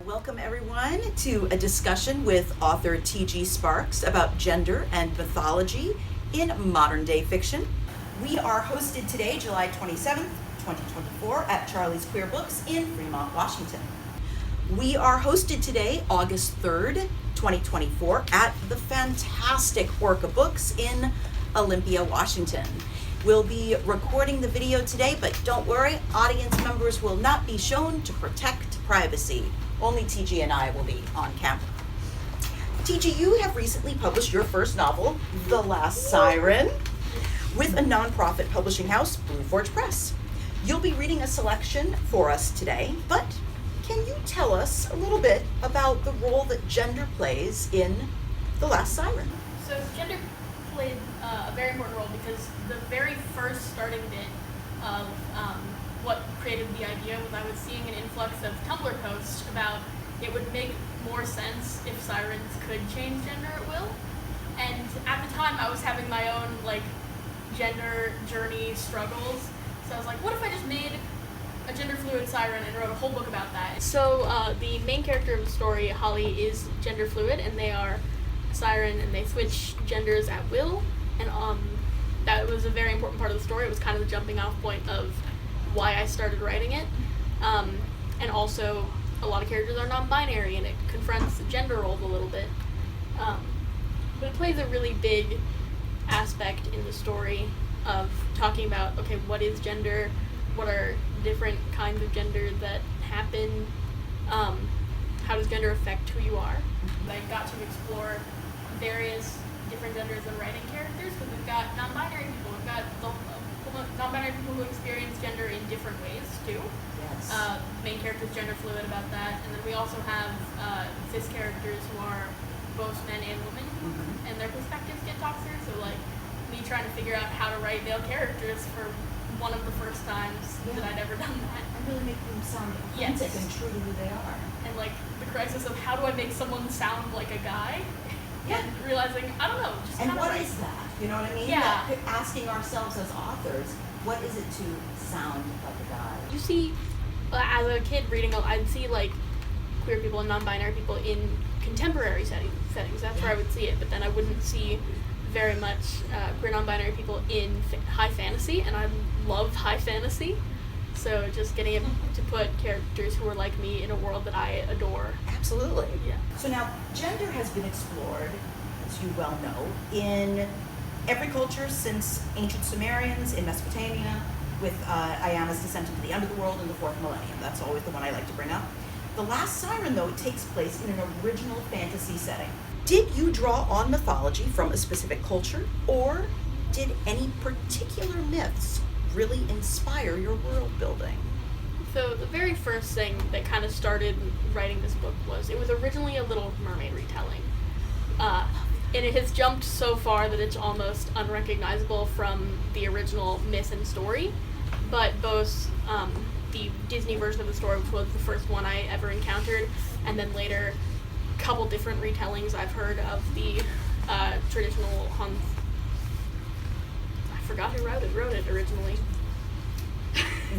Welcome everyone to a discussion with author T.G. Sparks about gender and mythology in modern day fiction. We are hosted today, July 27th, 2024 at Charlie's Queer Books in Fremont, Washington. We are hosted today, August 3rd, 2024 at the fantastic Orca Books in Olympia, Washington. We'll be recording the video today, but don't worry, audience members will not be shown to protect privacy. Only TG and I will be on camera. TG, you have recently published your first novel, The Last Siren, with a nonprofit publishing house, Blue Forge Press. You'll be reading a selection for us today, but can you tell us a little bit about the role that gender plays in The Last Siren? So gender played a very important role because the very first starting bit of what created the idea was I was seeing an influx of Tumblr posts about it would make more sense if sirens could change gender at will. And at the time I was having my own gender journey struggles. So I was like, what if I just made a gender fluid siren and wrote a whole book about that? So the main character of the story, Holly, is gender fluid, and they are a siren and they switch genders at will. And that was a very important part of the story. It was kind of the jumping off point of why I started writing it. And also a lot of characters are non-binary and it confronts gender roles a little bit. But it plays a really big aspect in the story of talking about, okay, what is gender? What are different kinds of gender that happen? How does gender affect who you are? I got to explore various different genders and writing characters because we've got non-binary people, we've got non-binary people who experience gender in different ways too. Yes. Main character's gender fluid about that, and then we also have cis characters who are both men and women, and their perspectives get talked through. So me trying to figure out how to write male characters for one of the first times that I'd ever done that. And really make them sound authentic and true to who they are. And the crisis of how do I make someone sound like a guy? Yeah. And realizing, I don't know, just And kind what of is that? You know what I mean? Yeah. Asking ourselves as authors, what is it to sound like a guy? You see, as a kid reading, I'd see queer people and non-binary people in contemporary settings. That's where I would see it, but then I wouldn't see very much queer non-binary people in high fantasy, and I love high fantasy. So just getting to put characters who are like me in a world that I adore. Absolutely. Yeah. So now, gender has been explored, as you well know, in every culture since ancient Sumerians in Mesopotamia, with Ayana's descent into the underworld in the 4th millennium. That's always the one I like to bring up. The Last Siren, though, takes place in an original fantasy setting. Did you draw on mythology from a specific culture, or did any particular myths really inspire your world building? So the very first thing that kind of started writing this book was, it was originally a Little Mermaid retelling. And it has jumped so far that it's almost unrecognizable from the original myth and story. But both the Disney version of the story, which was the first one I ever encountered, and then later a couple different retellings I've heard of the traditional Huns. I forgot who wrote it originally.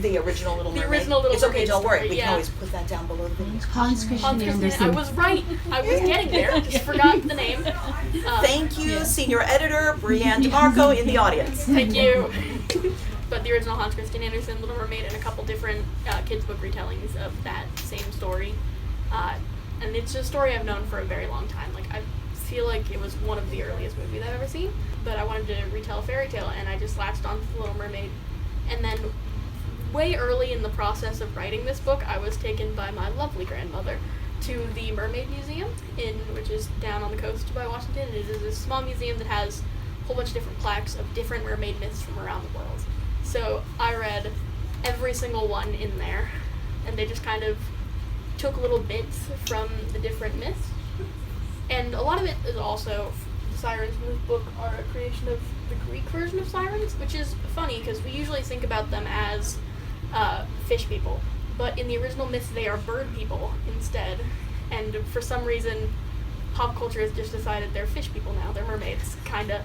The original Little Mermaid? The original Little It's okay, Mermaid don't worry. story, We can always put that down below the video. Hans Christian Andersen. I was right. I was getting there. Just forgot the name. Thank you, Senior Editor Jennifer DiMarco in the audience. Thank you. But the original Hans Christian Andersen, Little Mermaid, and a couple different kids' book retellings of that same story. And it's a story I've known for a very long time. I feel like it was one of the earliest movies I've ever seen. But I wanted to retell a fairy tale, and I just latched onto the Little Mermaid. And then way early in the process of writing this book, I was taken by my lovely grandmother to the Mermaid Museum, which is down on the coast by Washington. It is a small museum that has a whole bunch of different plaques of different mermaid myths from around the world. So I read every single one in there, and they just kind of took little bits from the different myths. And a lot of it is also, the sirens in this book are a creation of the Greek version of sirens, which is funny because we usually think about them as fish people, but in the original myths they are bird people instead, and for some reason pop culture has just decided they're fish people now, they're mermaids, kinda.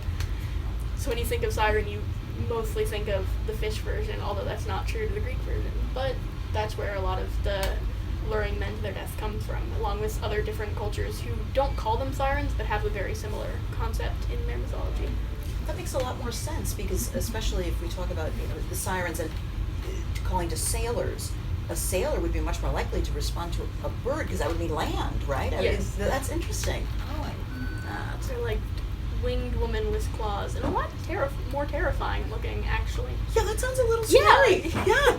So when you think of siren, you mostly think of the fish version, although that's not true to the Greek version, but that's where a lot of the luring men to their death comes from, along with other different cultures who don't call them sirens but have a very similar concept in their mythology. That makes a lot more sense, because especially if we talk about, the sirens and calling to sailors, a sailor would be much more likely to respond to a bird, because that would mean land, right? Yes. That's interesting. They're like winged woman with claws, and a lot more terrifying looking, actually. Yeah, that sounds a little scary. Yeah. Yeah.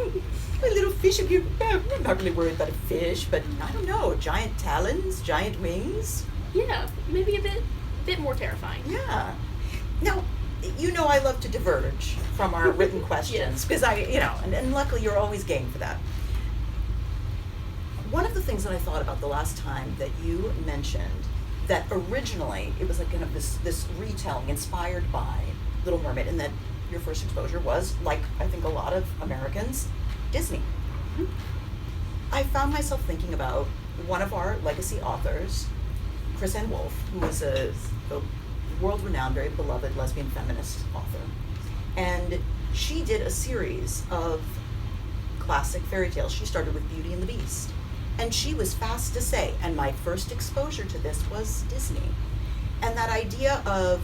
A little fish, I'm not really worried about a fish, but I don't know, giant talons, giant wings. Yeah, maybe a bit more terrifying. Yeah. Now, I love to diverge from our written questions, because and luckily you're always game for that. One of the things that I thought about the last time that you mentioned, that originally it was like kind of this retelling inspired by Little Mermaid, and that your first exposure was, like I think a lot of Americans, Disney. Mm-hmm. I found myself thinking about one of our legacy authors, Chris Ann Wolfe, who was a world-renowned, very beloved lesbian feminist author. And she did a series of classic fairy tales. She started with Beauty and the Beast. And she was fast to say, and my first exposure to this was Disney. And that idea of,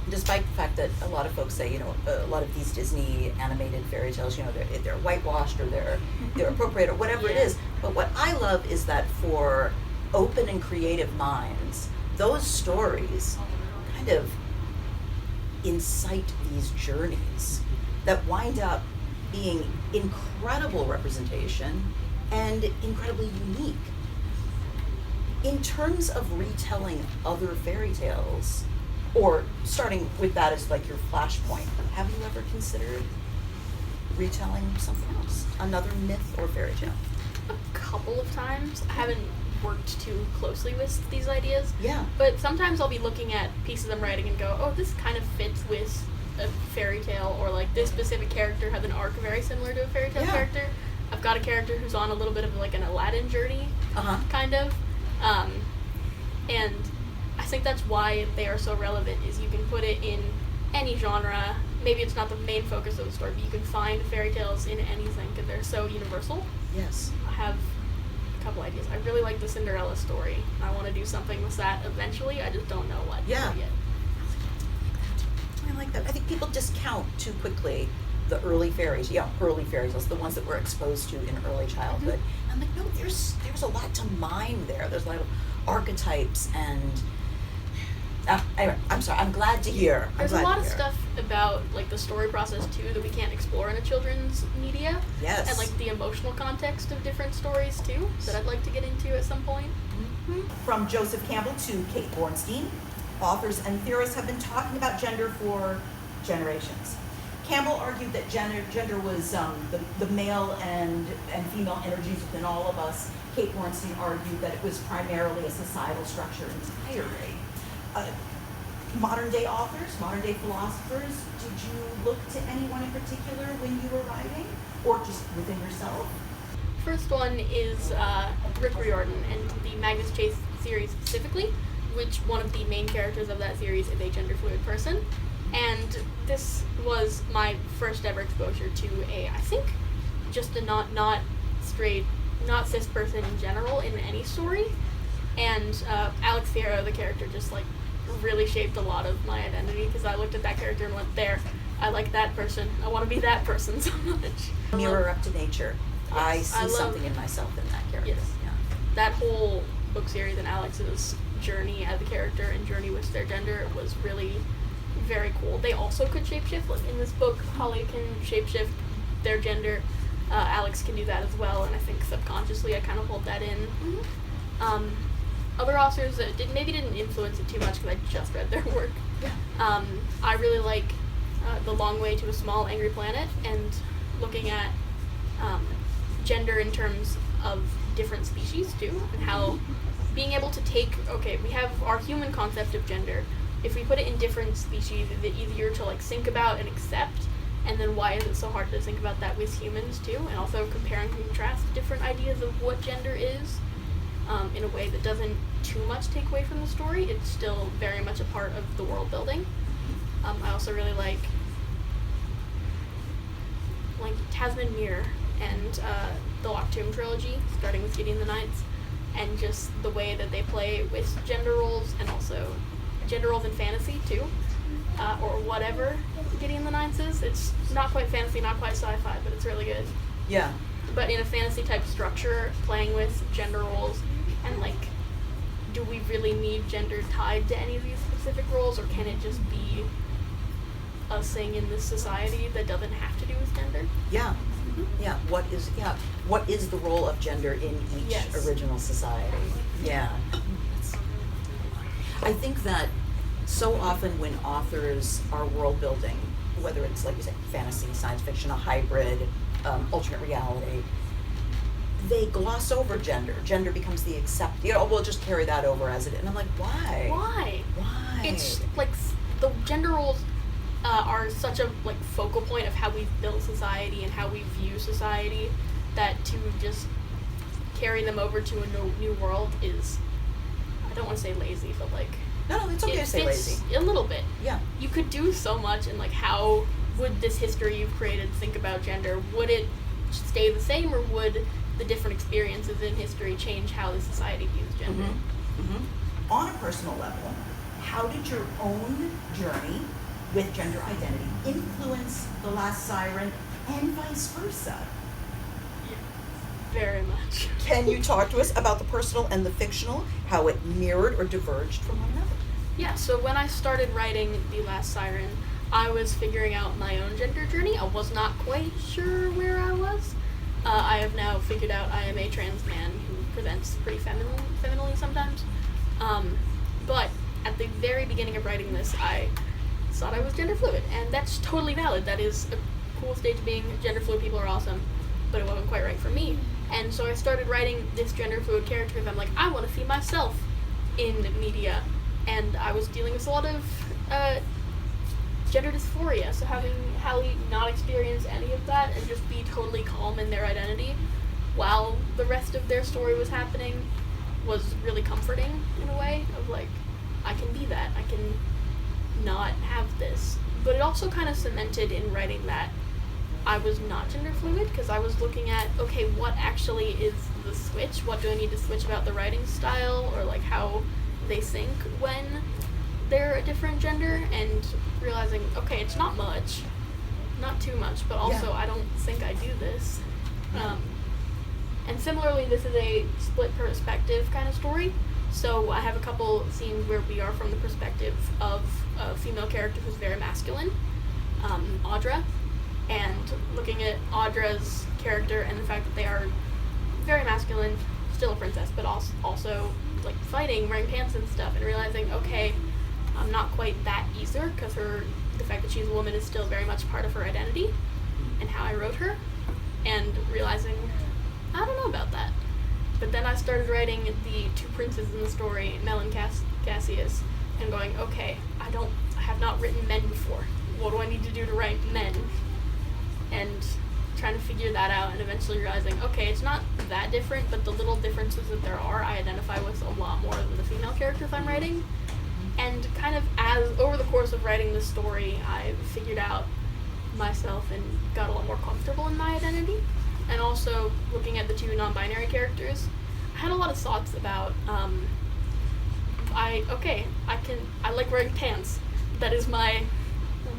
despite the fact that a lot of folks say, a lot of these Disney animated fairy tales, they're whitewashed or they're appropriate or whatever it is. But what I love is that for open and creative minds, those stories kind of incite these journeys that wind up being incredible representation and incredibly unique. In terms of retelling other fairy tales, or starting with that as like your flashpoint, have you ever considered retelling something else, another myth or fairy tale? A couple of times. I haven't worked too closely with these ideas. Yeah. But sometimes I'll be looking at pieces I'm writing and go, oh, this kind of fits with a fairy tale, or like this specific character has an arc very similar to a fairy tale character. I've got a character who's on a little bit of like an Aladdin journey, kind of. And I think that's why they are so relevant, is you can put it in any genre. Maybe it's not the main focus of the story, but you can find fairy tales in anything because they're so universal. Yes. I have a couple ideas. I really like the Cinderella story. I want to do something with that eventually. I just don't know what yet. I like that. I think people discount too quickly the early fairies. Yeah, early fairy tales, the ones that we're exposed to in early childhood. Mm-hmm. I'm like, no, there's a lot to mine there. There's a lot of archetypes and anyway, I'm sorry. I'm glad to hear. There's a lot of stuff about like the story process too that we can't explore in a children's media. Yes. And like the emotional context of different stories too that I'd like to get into at some point. Mm-hmm. From Joseph Campbell to Kate Bornstein, authors and theorists have been talking about gender for generations. Campbell argued that gender was the male and female energies within all of us. Kate Bornstein argued that it was primarily a societal structure entirely. Modern day authors, modern day philosophers, did you look to anyone in particular when you were writing, or just within yourself? First one is Rick Riordan and the Magnus Chase series specifically, which one of the main characters of that series is a gender fluid person. And this was my first ever exposure to I think, just a not straight, not cis person in general in any story. And Alex Fierro, the character, just like really shaped a lot of my identity, because I looked at that character and went, there, I like that person. I want to be that person so much. Mirror up to nature. Yes, I see something in myself in that character. Yes. Yeah. That whole book series and Alex's journey as a character and journey with their gender was really very cool. They also could shapeshift. Like in this book, Holly can shapeshift their gender. Alex can do that as well, and I think subconsciously I kind of hold that in. Mm-hmm. Other authors that maybe didn't influence it too much because I just read their work. Yeah. I really like The Long Way to a Small Angry Planet, and looking at gender in terms of different species too, and how being able to take, okay, we have our human concept of gender. If we put it in different species, is it easier to like think about and accept? And then why is it so hard to think about that with humans too? And also compare and contrast different ideas of what gender is in a way that doesn't too much take away from the story. It's still very much a part of the world building. I also really like Tasman Muir and the Locked Tomb trilogy, starting with Gideon the Ninth, and just the way that they play with gender roles, and also gender roles in fantasy too, or whatever Gideon the Ninth is. It's not quite fantasy, not quite sci-fi, but it's really good. Yeah. But in a fantasy type structure, playing with gender roles, and like, do we really need gender tied to any of these specific roles, or can it just be a thing in this society that doesn't have to do with gender? Yeah. Yeah. What is the role of gender in each Yes. original society? Yeah. I think that so often when authors are world building, whether it's like you said, fantasy, science fiction, a hybrid, alternate reality, they gloss over gender. Gender becomes the we'll just carry that over as it is. And I'm like, why? Why? Why? It's like the gender roles are such a like focal point of how we've built society and how we view society, that to just carry them over to a new world is, I don't want to say lazy, but like, No, it's okay to say lazy. A little bit. Yeah. You could do so much, and like, how would this history you've created think about gender? Would it stay the same, or would the different experiences in history change how the society views gender? Mm-hmm. On a personal level, how did your own journey with gender identity influence The Last Siren and vice versa? Very much. Can you talk to us about the personal and the fictional, how it mirrored or diverged from one another? Yeah, so when I started writing The Last Siren, I was figuring out my own gender journey. I was not quite sure where I was. I have now figured out I am a trans man who presents pretty femininely sometimes. But at the very beginning of writing this, I thought I was gender fluid, and that's totally valid. That is a cool stage of being. Gender fluid people are awesome, but it wasn't quite right for me. And so I started writing this gender fluid character, and I'm like, I want to see myself in media. And I was dealing with a lot of gender dysphoria, so having Hallie not experience any of that and just be totally calm in their identity while the rest of their story was happening was really comforting in a way of like, I can be that, I can not have this. But it also kind of cemented in writing that I was not gender fluid, because I was looking at, okay, what actually is the switch? What do I need to switch about the writing style, or like how they think when they're a different gender, and realizing, okay, it's not much, not too much, but also I don't think I do this. And similarly, this is a split perspective kind of story. So I have a couple scenes where we are from the perspective of a female character who's very masculine, Audra, and looking at Audra's character and the fact that they are very masculine, still a princess, but also like fighting, wearing pants and stuff, and realizing, okay, I'm not quite that either, because the fact that she's a woman is still very much part of her identity and how I wrote her, and realizing, I don't know about that. But then I started writing the two princes in the story, Mel and Cassius, and going, okay, I have not written men before. What do I need to do to write men? And trying to figure that out, and eventually realizing, okay, it's not that different, but the little differences that there are, I identify with a lot more than the female characters I'm writing. And kind of over the course of writing this story, I figured out myself and got a lot more comfortable in my identity. And also looking at the two non-binary characters, I had a lot of thoughts about, I like wearing pants. That is why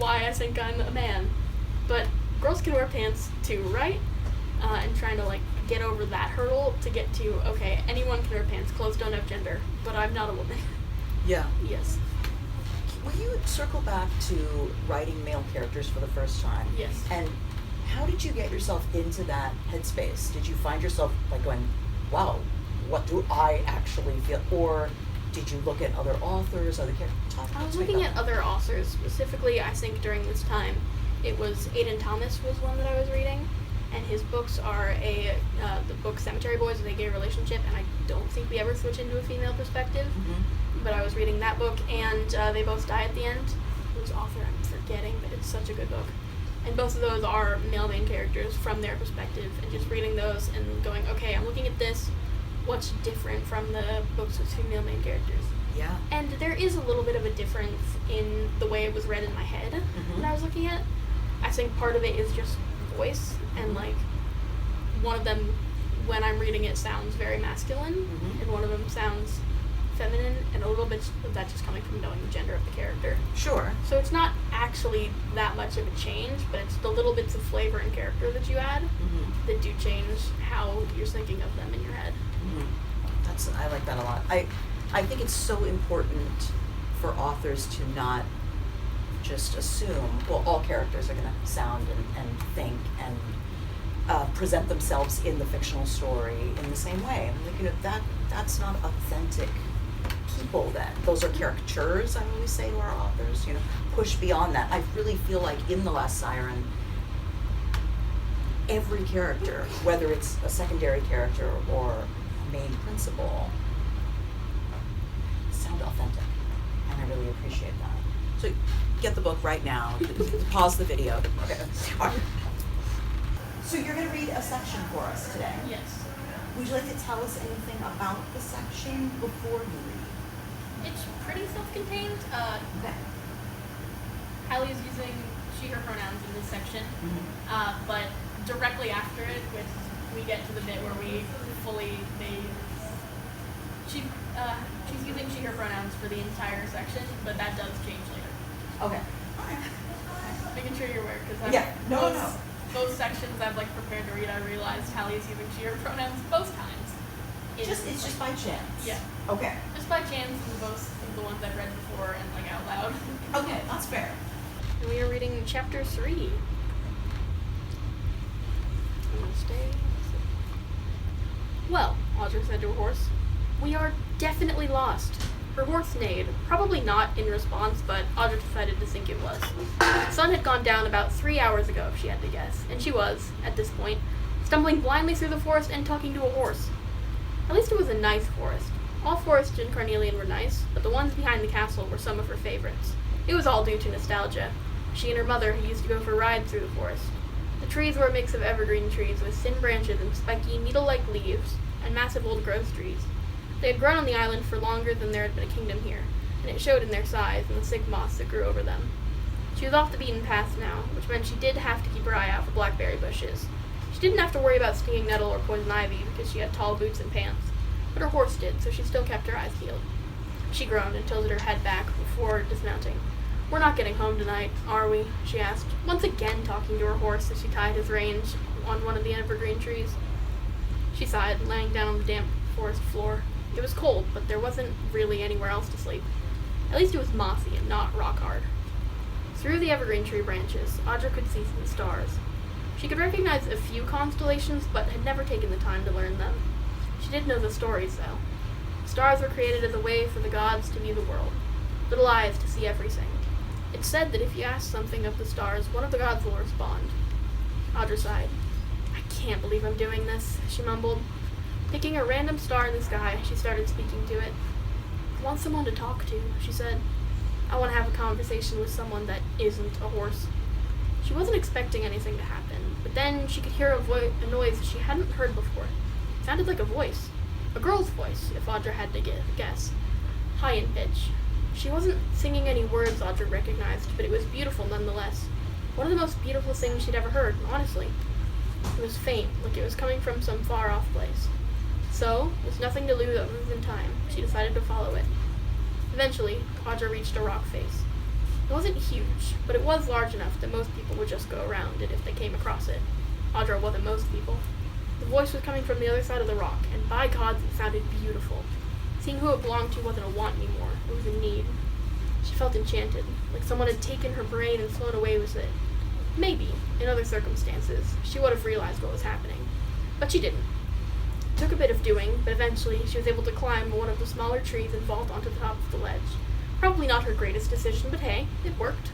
I think I'm a man. But girls can wear pants too, right? And trying to like get over that hurdle to get to, okay, anyone can wear pants, clothes don't have gender, but I'm not a woman. Yeah. Yes. Will you circle back to writing male characters for the first time? Yes. And how did you get yourself into that headspace? Did you find yourself like going, wow, what do I actually feel? Or did you look at other authors, other characters? I was looking at other authors. Specifically, I think during this time, it was Aidan Thomas was one that I was reading, and his books are the book Cemetery Boys is a gay relationship, and I don't think we ever switch into a female perspective. Mm-hmm. But I was reading that book, and they both die at the end. Whose author I'm forgetting, but it's such a good book. And both of those are male main characters from their perspective, and just reading those and going, okay, I'm looking at this, what's different from the books with female main characters? Yeah. And there is a little bit of a difference in the way it was read in my head that I was looking at. I think part of it is just voice, and like, one of them, when I'm reading it, sounds very masculine, Mhm. and one of them sounds feminine, and a little bit of that just coming from knowing the gender of the character. Sure. So it's not actually that much of a change, but it's the little bits of flavor and character that you add Mm-hmm. that do change how you're thinking of them in your head. Mm-hmm. I like that a lot. I think it's so important for authors to not just assume, well, all characters are going to sound and think and present themselves in the fictional story in the same way. I'm like, that's not authentic people then. Those are caricatures, I always say to our authors, push beyond that. I really feel like in The Last Siren, every character, whether it's a secondary character or a main principal, sound authentic. And I really appreciate that. So get the book right now. Pause the video. Okay. All right. So you're going to read a section for us today. Yes. Would you like to tell us anything about the section before you read? It's pretty self-contained. Okay. Hallie is using she, her pronouns in this section, Mm-hmm. but directly after it, we get to the bit where she's using she, her pronouns for the entire section, but that does change later. Okay. All right. Making sure you're aware, because No. both sections I've prepared to read, I realized Hallie is using she, her pronouns both times. It's just by chance. Yeah. Okay. Just by chance in both of the ones I've read before and out loud. Okay, that's fair. And we are reading chapter 3. I'm gonna stay. Well, Audra said to her horse, we are definitely lost. Her horse neighed, probably not in response, but Audra decided to think it was. The sun had gone down about 3 hours ago, if she had to guess, and she was, at this point, stumbling blindly through the forest and talking to a horse. At least it was a nice forest. All forests in Carnelian were nice, but the ones behind the castle were some of her favorites. It was all due to nostalgia. She and her mother had used to go for rides through the forest. The trees were a mix of evergreen trees with thin branches and spiky, needle-like leaves, and massive old growth trees. They had grown on the island for longer than there had been a kingdom here, and it showed in their size and the thick moss that grew over them. She was off the beaten path now, which meant she did have to keep her eye out for blackberry bushes. She didn't have to worry about stinging nettle or poison ivy because she had tall boots and pants, but her horse did, so she still kept her eyes peeled. She groaned and tilted her head back before dismounting. We're not getting home tonight, are we? She asked, once again talking to her horse as she tied his reins on one of the evergreen trees. She sighed, laying down on the damp forest floor. It was cold, but there wasn't really anywhere else to sleep. At least it was mossy and not rock hard. Through the evergreen tree branches, Audra could see the stars. She could recognize a few constellations, but had never taken the time to learn them. She did know the stories, though. Stars were created as a way for the gods to view the world, little eyes to see everything. It's said that if you ask something of the stars, one of the gods will respond. Audra sighed. I can't believe I'm doing this, she mumbled. Picking a random star in the sky, she started speaking to it. I want someone to talk to, she said. I want to have a conversation with someone that isn't a horse. She wasn't expecting anything to happen, but then she could hear a noise she hadn't heard before. It sounded like a voice. A girl's voice, if Audra had to guess. High in pitch. She wasn't singing any words Audra recognized, but it was beautiful nonetheless. One of the most beautiful things she'd ever heard, honestly. It was faint, like it was coming from some far-off place. So, with nothing to lose other than time, she decided to follow it. Eventually, Audra reached a rock face. It wasn't huge, but it was large enough that most people would just go around it if they came across it. Audra wasn't most people. The voice was coming from the other side of the rock, and by gods, it sounded beautiful. Seeing who it belonged to wasn't a want anymore, it was a need. She felt enchanted, like someone had taken her brain and flown away with it. Maybe, in other circumstances, she would have realized what was happening. But she didn't. It took a bit of doing, but eventually she was able to climb one of the smaller trees and vault onto the top of the ledge. Probably not her greatest decision, but hey, it worked.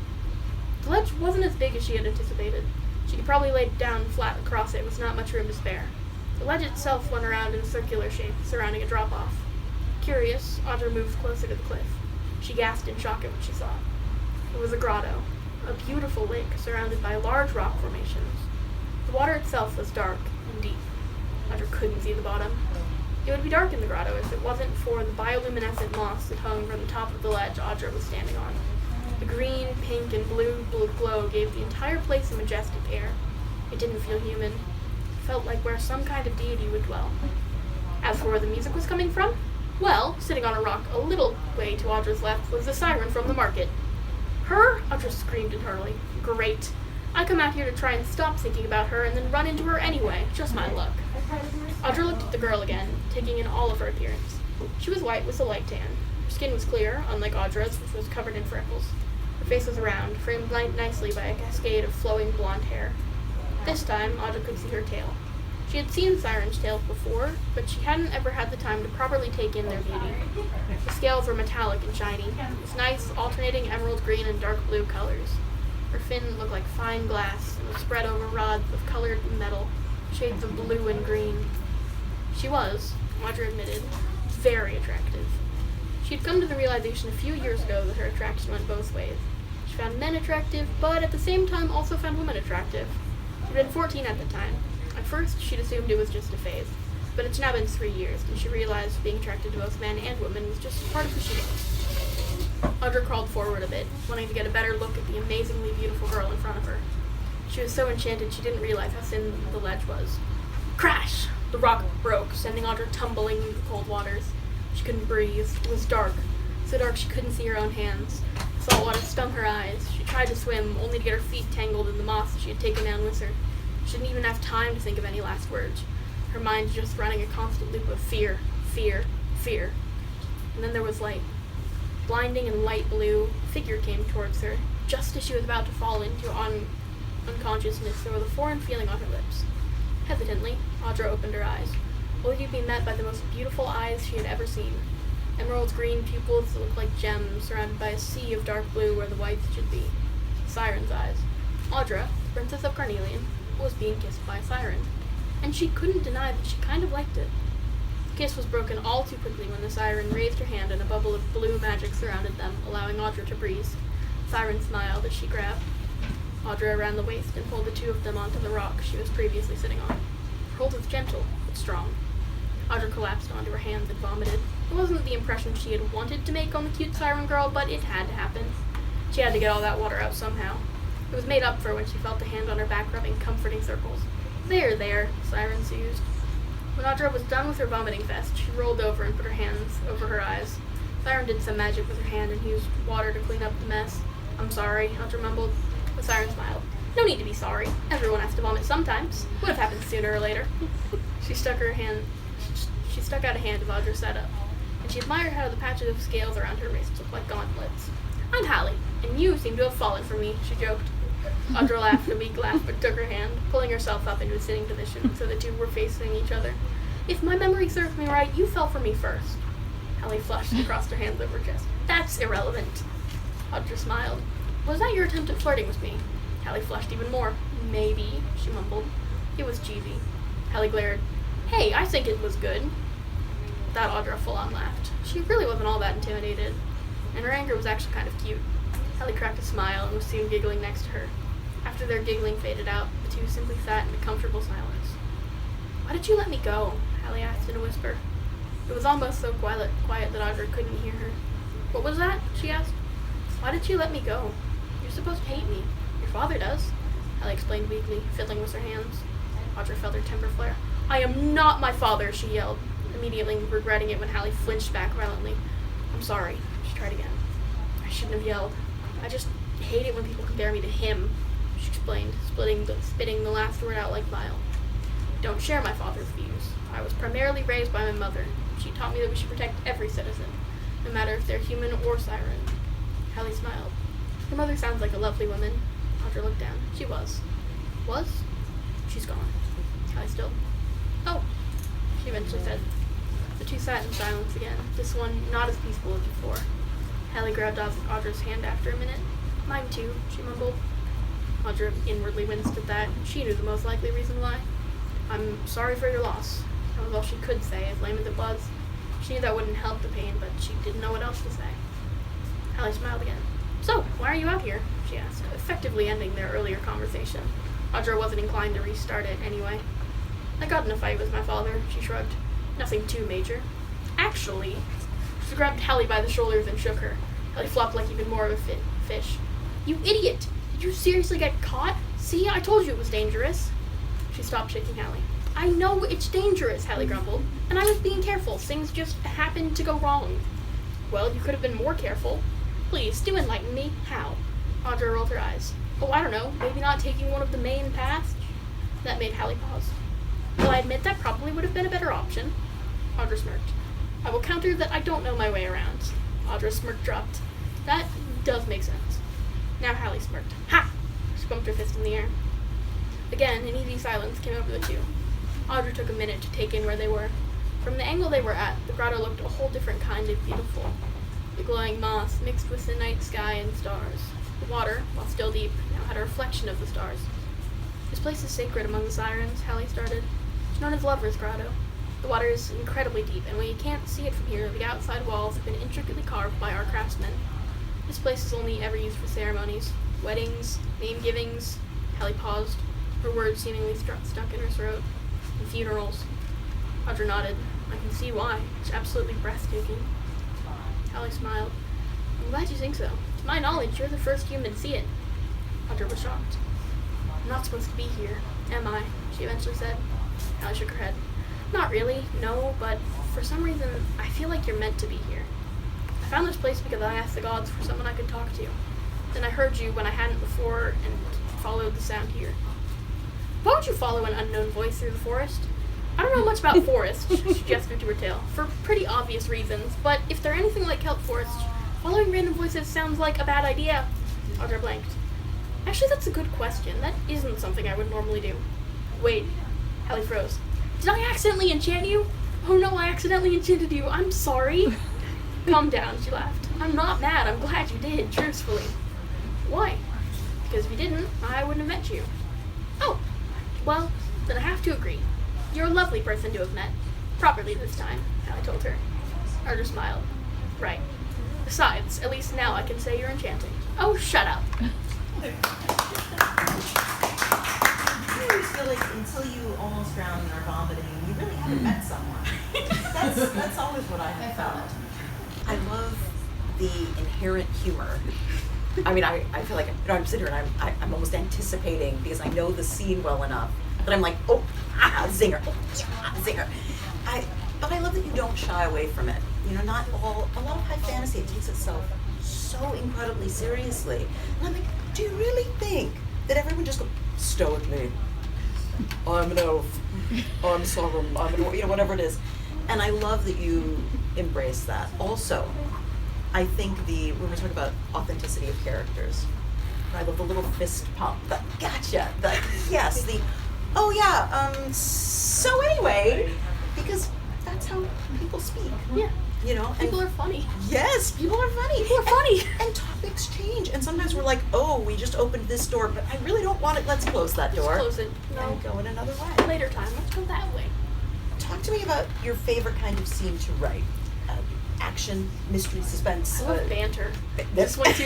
The ledge wasn't as big as she had anticipated. She could probably lay down flat across it with not much room to spare. The ledge itself went around in a circular shape, surrounding a drop-off. Curious, Audra moved closer to the cliff. She gasped in shock at what she saw. It was a grotto, a beautiful lake surrounded by large rock formations. The water itself was dark and deep. Audra couldn't see the bottom. It would be dark in the grotto if it wasn't for the bioluminescent moss that hung from the top of the ledge Audra was standing on. The green, pink, and blue glow gave the entire place a majestic air. It didn't feel human. It felt like where some kind of deity would dwell. As for where the music was coming from, well, sitting on a rock a little way to Audra's left was the siren from the market. Her? Audra screamed internally. Great. I come out here to try and stop thinking about her and then run into her anyway. Just my luck. Audra looked at the girl again, taking in all of her appearance. She was white with a light tan. Her skin was clear, unlike Audra's, which was covered in freckles. Her face was round, framed nicely by a cascade of flowing blonde hair. This time, Audra could see her tail. She had seen sirens' tails before, but she hadn't ever had the time to properly take in their beauty. The scales were metallic and shiny, with nice, alternating emerald green and dark blue colors. Her fin looked like fine glass and was spread over rods of colored metal, shades of blue and green. She was, Audra admitted, very attractive. She had come to the realization a few years ago that her attraction went both ways. She found men attractive, but at the same time also found women attractive. She'd been 14 at the time. At first, she'd assumed it was just a phase, but it's now been 3 years, and she realized being attracted to both men and women was just part of who she was. Audra crawled forward a bit, wanting to get a better look at the amazingly beautiful girl in front of her. She was so enchanted she didn't realize how thin the ledge was. Crash! The rock broke, sending Audra tumbling into the cold waters. She couldn't breathe. It was dark, so dark she couldn't see her own hands. Salt water stung her eyes. She tried to swim, only to get her feet tangled in the moss she had taken down with her. She didn't even have time to think of any last words. Her mind just running a constant loop of fear, fear, fear. And then there was light. Blinding and light blue, a figure came towards her. Just as she was about to fall into unconsciousness, there was a foreign feeling on her lips. Hesitantly, Audra opened her eyes, only to be met by the most beautiful eyes she had ever seen. Emerald green pupils that looked like gems, surrounded by a sea of dark blue where the whites should be. Siren's eyes. Audra, Princess of Carnelian, was being kissed by a siren, and she couldn't deny that she kind of liked it. The kiss was broken all too quickly when the siren raised her hand and a bubble of blue magic surrounded them, allowing Audra to breathe. The siren smiled as she grabbed Audra around the waist and pulled the two of them onto the rock she was previously sitting on. Her hold was gentle, but strong. Audra collapsed onto her hands and vomited. It wasn't the impression she had wanted to make on the cute siren girl, but it had to happen. She had to get all that water out somehow. It was made up for when she felt the hand on her back rubbing comforting circles. There, the siren soothed. When Audra was done with her vomiting fest, she rolled over and put her hands over her eyes. Siren did some magic with her hand and used water to clean up the mess. I'm sorry, Audra mumbled. The siren smiled. No need to be sorry. Everyone has to vomit sometimes. Would have happened sooner or later. She stuck out a hand as Audra sat up, and she admired how the patches of scales around her wrists looked like gauntlets. I'm Hallie, and you seem to have fallen for me, she joked. Audra laughed a weak laugh, but took her hand, pulling herself up into a sitting position so the two were facing each other. If my memory serves me right, you fell for me first. Hallie flushed and crossed her hands over her chest. That's irrelevant. Audra smiled. Was that your attempt at flirting with me? Hallie flushed even more. Maybe, she mumbled. It was cheesy. Hallie glared. Hey, I think it was good. With that, Audra full-on laughed. She really wasn't all that intimidated, and her anger was actually kind of cute. Hallie cracked a smile and was soon giggling next to her. After their giggling faded out, the two simply sat in a comfortable silence. Why did you let me go? Hallie asked in a whisper. It was almost so quiet that Audra couldn't hear her. What was that? She asked. Why did you let me go? You're supposed to hate me. Your father does, Hallie explained weakly, fiddling with her hands. Audra felt her temper flare. I am not my father, she yelled, immediately regretting it when Hallie flinched back violently. I'm sorry, she tried again. I shouldn't have yelled. I just hate it when people compare me to him, she explained, spitting the last word out like bile. Don't share my father's views. I was primarily raised by my mother. She taught me that we should protect every citizen, no matter if they're human or siren. Hallie smiled. Your mother sounds like a lovely woman. Audra looked down. She was. Was? She's gone. Hallie still. Oh, she eventually said. The two sat in silence again, this one not as peaceful as before. Hallie grabbed Audra's hand after a minute. Mine too, she mumbled. Audra inwardly winced at that. She knew the most likely reason why. I'm sorry for your loss. That was all she could say, as lame as it was. She knew that wouldn't help the pain, but she didn't know what else to say. Hallie smiled again. So, why are you out here? She asked, effectively ending their earlier conversation. Audra wasn't inclined to restart it anyway. I got in a fight with my father, she shrugged. Nothing too major. Actually, she grabbed Hallie by the shoulders and shook her. Hallie flopped like even more of a fish. You idiot! Did you seriously get caught? See, I told you it was dangerous. She stopped shaking Hallie. I know it's dangerous, Hallie grumbled, and I was being careful. Things just happened to go wrong. Well, you could have been more careful. Please, do enlighten me. How? Audra rolled her eyes. Oh, I don't know. Maybe not taking one of the main paths? That made Hallie pause. Well, I admit that probably would have been a better option. Audra smirked. I will counter that I don't know my way around. Audra's smirk dropped. That does make sense. Now Hallie smirked. Ha! She bumped her fist in the air. Again, an easy silence came over the two. Audra took a minute to take in where they were. From the angle they were at, the grotto looked a whole different kind of beautiful. The glowing moss mixed with the night sky and stars. The water, while still deep, now had a reflection of the stars. This place is sacred among the Sirens, Hallie started. It's known as Lover's Grotto. The water is incredibly deep, and when you can't see it from here, the outside walls have been intricately carved by our craftsmen. This place is only ever used for ceremonies, weddings, name-givings. Hallie paused, her words seemingly stuck in her throat. And funerals. Audra nodded. I can see why. It's absolutely breathtaking. Hallie smiled. I'm glad you think so. To my knowledge, you're the first human to see it. Audra was shocked. I'm not supposed to be here, am I? She eventually said. Hallie shook her head. Not really, no, but for some reason, I feel like you're meant to be here. I found this place because I asked the gods for someone I could talk to. Then I heard you when I hadn't before and followed the sound here. Why would you follow an unknown voice through the forest? I don't know much about forests, she gestured to her tail, for pretty obvious reasons, but if they're anything like kelp forests, following random voices sounds like a bad idea. Audra blanked. Actually, that's a good question. That isn't something I would normally do. Wait. Hallie froze. Did I accidentally enchant you? Oh no, I accidentally enchanted you. I'm sorry. Calm down, she laughed. I'm not mad. I'm glad you did, truthfully. Why? Because if you didn't, I wouldn't have met you. Oh. Well, then I have to agree. You're a lovely person to have met. Properly this time, Hallie told her. Audra smiled. Right. Besides, at least now I can say you're enchanting. Oh, shut up. I always feel like until you almost drown and are vomiting, you really haven't met someone. That's always what I have found. I love the inherent humor. I mean, I feel like I'm sitting here and I'm almost anticipating because I know the scene well enough that I'm like, oh, zinger, oh, zinger. But I love that you don't shy away from it. You know, a lot of high fantasy, it takes itself so incredibly seriously. And I'm like, do you really think that everyone just goes, stoically, I'm an elf, I'm Sauron, I'm an, whatever it is. And I love that you embrace that. Also, I think when we're talking about authenticity of characters, I love the little fist pump, the gotcha, the yes, the, oh yeah, so anyway, because that's how people speak. Yeah. You know, people are funny. Yes, people are funny. People are funny. And topics change. And sometimes we're like, oh, we just opened this door, but I really don't want it. Let's close that door. Let's close it. No. And go in another way. Later time. Let's go that way. Talk to me about your favorite kind of scene to write. Action, mystery, suspense. I love banter. This when two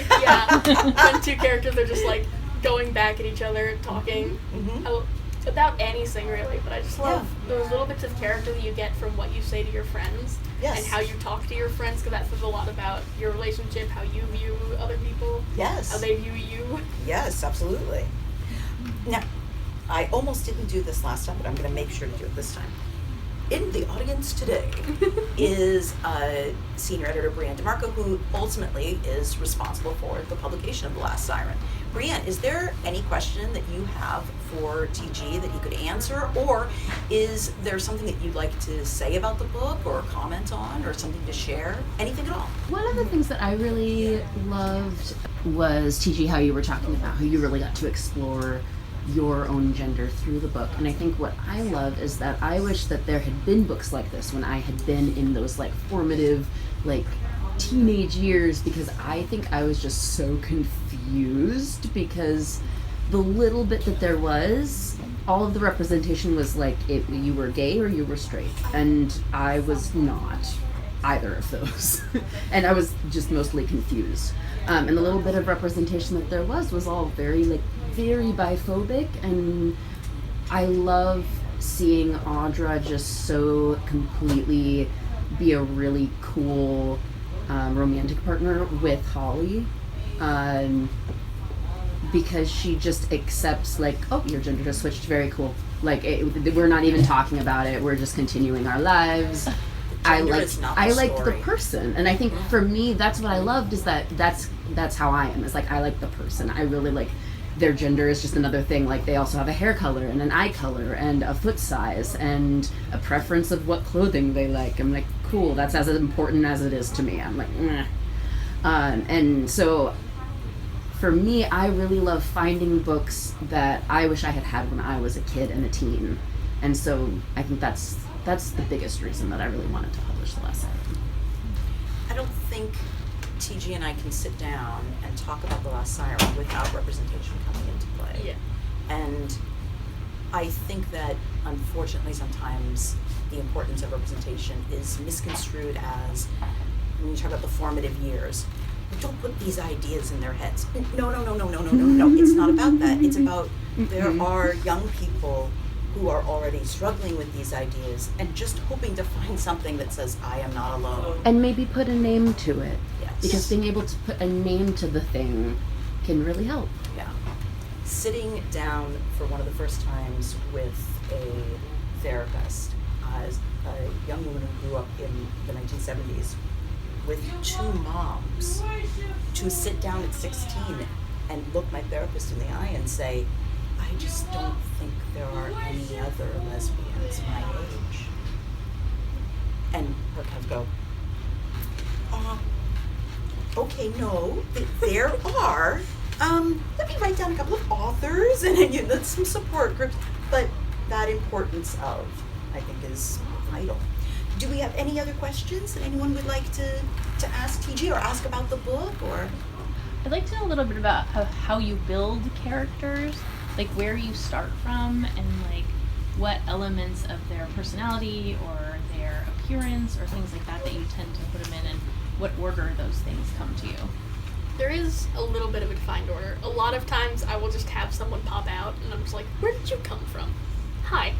characters are just like going back at each other, talking. Mm-hmm. Without anything really, but I just love those little bits of character that you get from what you say to your friends. Yes. And how you talk to your friends, because that says a lot about your relationship, how you view other people. Yes. How they view you. Yes, absolutely. Now, I almost didn't do this last time, but I'm going to make sure to do it this time. In the audience today is senior editor Jennifer DiMarco, who ultimately is responsible for the publication of The Last Siren. Brienne, is there any question that you have for TG that he could answer, or is there something that you'd like to say about the book or comment on or something to share? Anything at all? One of the things that I really loved was, TG, how you were talking about how you really got to explore your own gender through the book. And I think what I love is that I wish that there had been books like this when I had been in those like formative, like teenage years, because I think I was just so confused because the little bit that there was, all of the representation was like you were gay or you were straight, and I was not either of those. And I was just mostly confused. And the little bit of representation that there was all very biphobic, and I love seeing Audra just so completely be a really cool romantic partner with Holly, because she just accepts like, oh, your gender just switched, very cool, Like we're not even talking about it. We're just continuing our lives. I liked the person, and I think for me that's what I loved is that's how I am. It's like I like the person. I really like their gender is just another thing. Like they also have a hair color and an eye color and a foot size and a preference of what clothing they like. I'm like, cool. That's as important as it is to me. I'm like, and so for me, I really love finding books that I wish I had had when I was a kid and a teen. And so I think that's the biggest reason that I really wanted to publish The Last Siren. I don't think TG and I can sit down and talk about The Last Siren without representation coming into play. Yeah. And I think that unfortunately sometimes the importance of representation is misconstrued as when you talk about the formative years. Don't put these ideas in their heads. No. It's not about that. It's about there are young people who are already struggling with these ideas and just hoping to find something that says, I am not alone. And maybe put a name to it. Yes. Because being able to put a name to the thing can really help. Yeah. Sitting down for one of the first times with a therapist, as a young woman who grew up in the 1970s, with two moms, to sit down at 16 and look my therapist in the eye and say, I just don't think there are any other lesbians my age. And her kind of go, okay, no, there are. Let me write down a couple of authors and some support groups. But that importance of, I think, is vital. Do we have any other questions that anyone would like to ask TG or ask about the book? Or I'd like to know a little bit about how you build characters, like where you start from and like what elements of their personality or their appearance or things like that you tend to put them in and what order those things come to you. There is a little bit of a defined order. A lot of times I will just have someone pop out and I'm just like, where did you come from? Hi.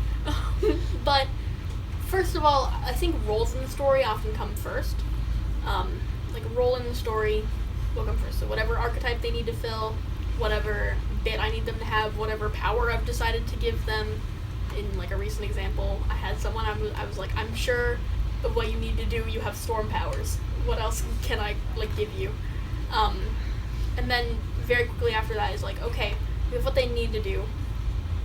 But first of all, I think roles in the story often come first. Like a role in the story will come first. So whatever archetype they need to fill, whatever bit I need them to have, whatever power I've decided to give them. In like a recent example, I had someone I was like, I'm sure of what you need to do. You have storm powers. What else can I like give you? And then very quickly after that is like, okay, we have what they need to do.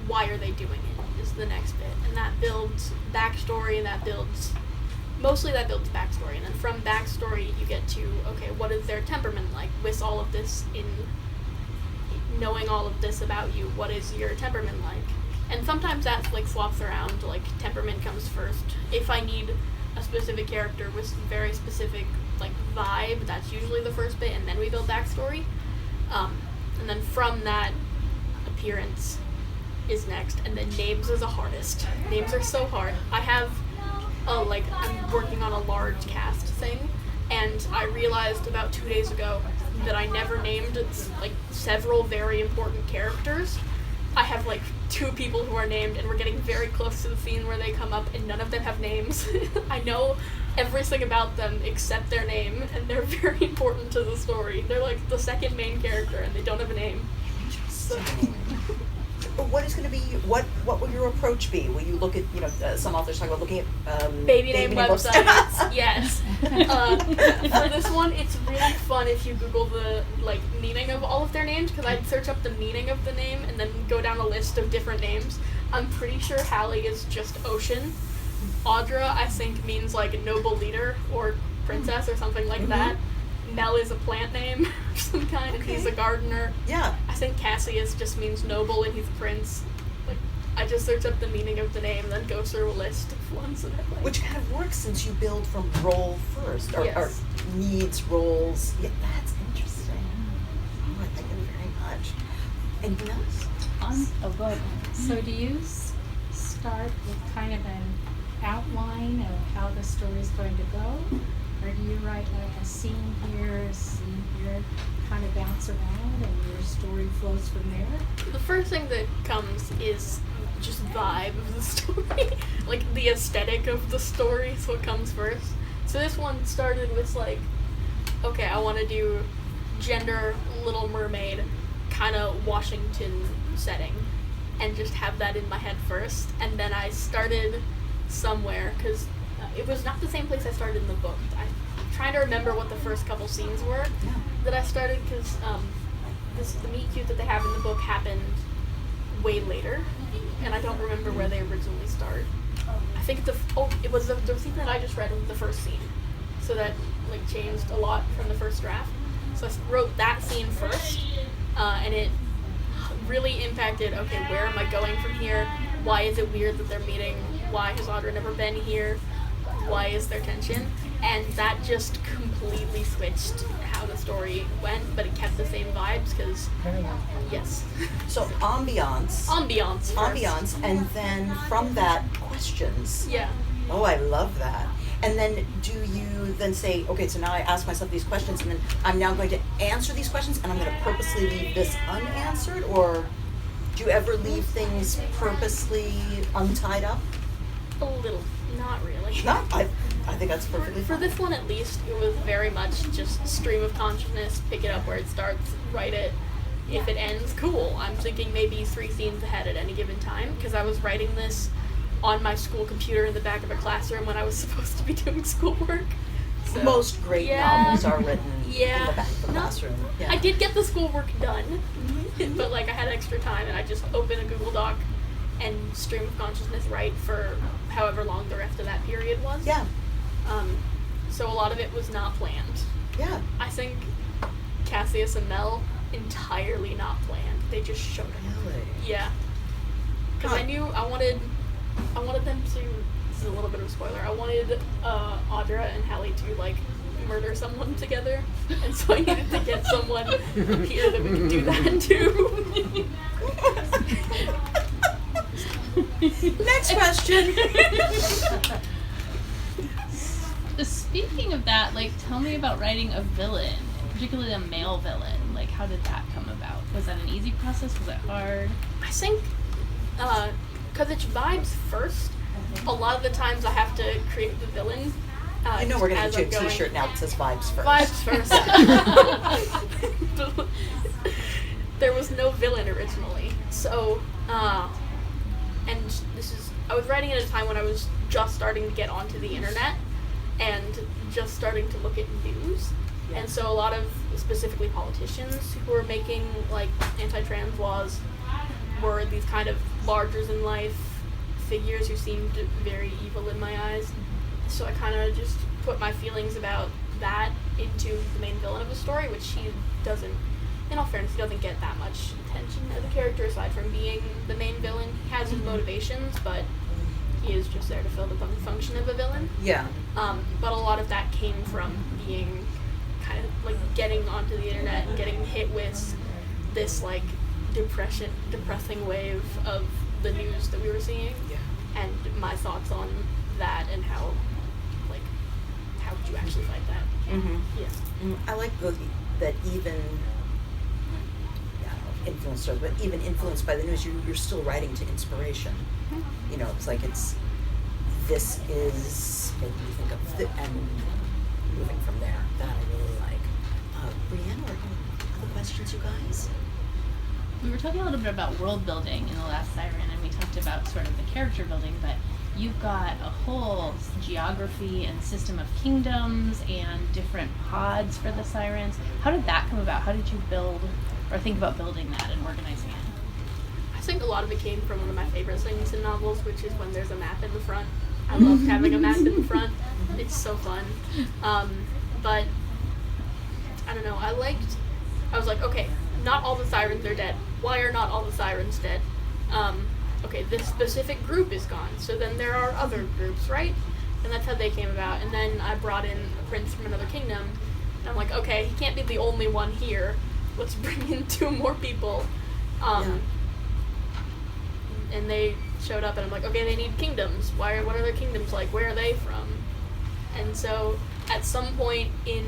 Why are they doing it? Is the next bit, and that builds backstory, and that builds backstory, and then from backstory you get to, okay, what is their temperament like? With all of this in knowing all of this about you, what is your temperament like? And sometimes that like swaps around, like temperament comes first. If I need a specific character with some very specific like vibe, that's usually the first bit, and then we build backstory. And then from that, appearance is next, and then names are the hardest. Names are so hard. I'm working on a large cast thing, and I realized about 2 days ago that I never named like several very important characters. I have like 2 people who are named, and we're getting very close to the scene where they come up, and none of them have names. I know everything about them except their name, and they're very important to the story. They're like the second main character, and they don't have a name. So. what is going to be, what will your approach be? Will you look at, some authors talk about looking at baby name websites? Yes. For this one, it's really fun if you Google the meaning of all of their names, because I'd search up the meaning of the name and then go down a list of different names. I'm pretty sure Hallie is just ocean. Audra, I think, means noble leader or princess or something like that. Mel is a plant name of some kind, and he's a gardener. Yeah. I think Cassius just means noble, and he's a prince. I just search up the meaning of the name, and then go through a list of ones that I like. Which kind of works since you build from role first, or needs, roles. Yeah, that's interesting. Oh, I like it very much. Anything else? Go ahead. So do you start with kind of an outline of how the story is going to go? Or do you write a scene here, kind of bounce around, and your story flows from there? The first thing that comes is just vibe of the story. The aesthetic of the story is what comes first. So this one started with okay, I want to do gender Little Mermaid, kind of Washington setting. and just have that in my head first. And then I started somewhere, because it was not the same place I started in the book. I'm trying to remember what the first couple scenes were that I started, because the meet cute that they have in the book happened way later, and I don't remember where they originally start. I think it was the scene that I just read was the first scene, so that like changed a lot from the first draft. So I wrote that scene first, and it really impacted, okay, where am I going from here? Why is it weird that they're meeting? Why has Audra never been here? Why is there tension? And that just completely switched how the story went, but it kept the same vibes, because, yes. So ambiance, First. and then from that, questions. Yeah. Oh, I love that. And then do you then say, okay, so now I ask myself these questions, and then I'm now going to answer these questions, and I'm going to purposely leave this unanswered? Or do you ever leave things purposely untied up? A little. Not really. Not, I think that's perfectly For fine. this one, at least, it was very much just stream of consciousness, pick it up where it starts, write it. If it ends, cool. I'm thinking maybe 3 scenes ahead at any given time, because I was writing this on my school computer in the back of a classroom when I was supposed to be doing schoolwork. So, Most great yeah. novels are written in Yeah. the back of the No, classroom. Yeah. I did get the schoolwork done, but like I had extra time, and I just opened a Google Doc and stream of consciousness write for however long the rest of that period was. Yeah. So a lot of it was not planned. Yeah. I think Cassius and Mel, entirely not planned. They just showed up. Really? Yeah. Because I knew I wanted them to, this is a little bit of a spoiler, I wanted Audra and Hallie to like murder someone together, and so I needed to get someone here that we could do that to. Next question. Speaking of that, like, tell me about writing a villain, particularly a male villain. Like, how did that come about? Was that an easy process? Was it hard? I think, because it's vibes first, a lot of the times I have to create the villain. You know we're going to as get you I'm a going. t-shirt now that says vibes first. Vibes first. There was no villain originally. So, and I was writing at a time when I was just starting to get onto the internet and just starting to look at news. And so a lot of, specifically politicians who were making, like, anti-trans laws were these kind of larger-than-life figures who seemed very evil in my eyes. So I kind of just put my feelings about that into the main villain of the story, which he doesn't, in all fairness, he doesn't get that much attention as a character aside from being the main villain. He has his motivations, but he is just there to fill the function of a villain. Yeah. But a lot of that came from being kind of like getting onto the internet and getting hit with this like depressing wave of the news that we were seeing. Yeah. And my thoughts on that and how would you actually fight that? Mm-hmm. Yeah. I like that even, I don't know if influenced, but even influenced by the news, you're still writing to inspiration. You know, it's like this is making me think of and moving from there. That I really like. Brianna, or other questions, you guys? We were talking a little bit about world building in The Last Siren, and we talked about sort of the character building, but you've got a whole geography and system of kingdoms and different pods for the sirens. How did that come about? How did you build or think about building that and organizing it? I think a lot of it came from one of my favorite things in novels, which is when there's a map in the front. I love having a map in the front. It's so fun. But I don't know, I was like, okay, not all the sirens are dead. Why are not all the sirens dead? Okay, this specific group is gone, so then there are other groups, right? And that's how they came about. And then I brought in a prince from another kingdom, and I'm like, okay, he can't be the only one here. Let's bring in 2 more people. And they showed up, and I'm like, okay, they need kingdoms. What are their kingdoms like? Where are they from? And so at some point in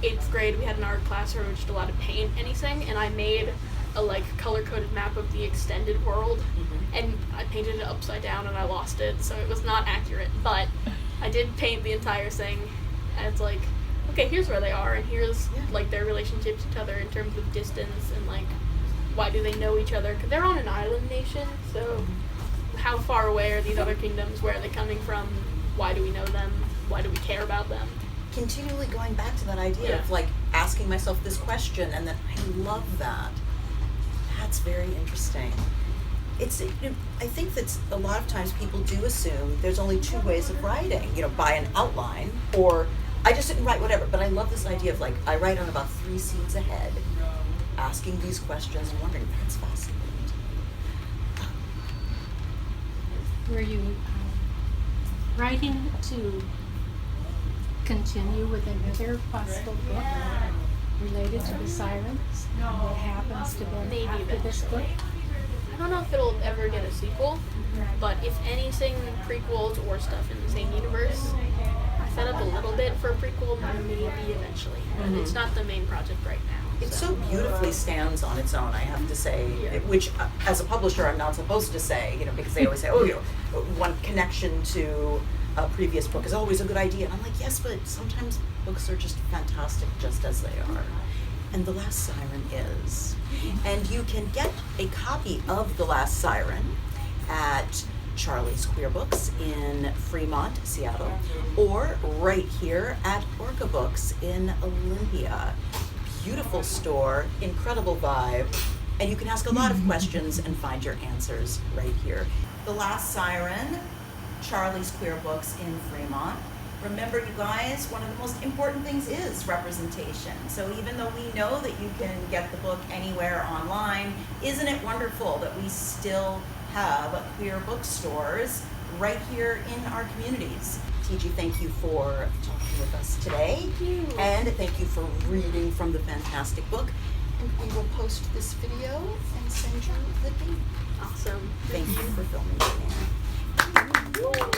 8th grade, we had an art class where we were just allowed to paint anything, and I made a like color-coded map of the extended world, and I painted it upside down and I lost it, so it was not accurate, but I did paint the entire thing, and it's like, okay, here's where they are, and here's like their relationship to each other in terms of distance and like why do they know each other? Because they're on an island nation, so how far away are these other kingdoms? Where are they coming from? Why do we know them? Why do we care about them? Continually going back to that idea of Yeah. like asking myself this question, and then I love that. That's very interesting. I think that a lot of times people do assume there's only two ways of writing, by an outline, or I just didn't write whatever, but I love this idea of like, I write on about 3 scenes ahead, asking these questions and wondering. That's fascinating. Were you writing to continue with another possible book related to the sirens? And what happens to them Maybe after this book? I don't know if it'll ever get a sequel, but if anything, prequels or stuff in the same universe, I set up a little bit for a prequel, maybe eventually. But it's not the main project right now. It so beautifully stands on its own, I have to say, which as a publisher I'm not supposed to say, because they always say, one connection to a previous book is always a good idea. And I'm like, yes, but sometimes books are just fantastic just as they are. And The Last Siren is. And you can get a copy of The Last Siren at Charlie's Queer Books in Fremont, Seattle, or right here at Orca Books in Olympia. Beautiful store, incredible vibe, and you can ask a lot of questions and find your answers right here. The Last Siren, Charlie's Queer Books in Fremont. Remember, you guys, one of the most important things is representation. So even though we know that you can get the book anywhere online, isn't it wonderful that we still have queer bookstores right here in our communities? TG, thank you for talking with us today. Thank you. And thank you for reading from the fantastic book. And we will post this video and send you the link. Awesome. Thank you for filming, Diane.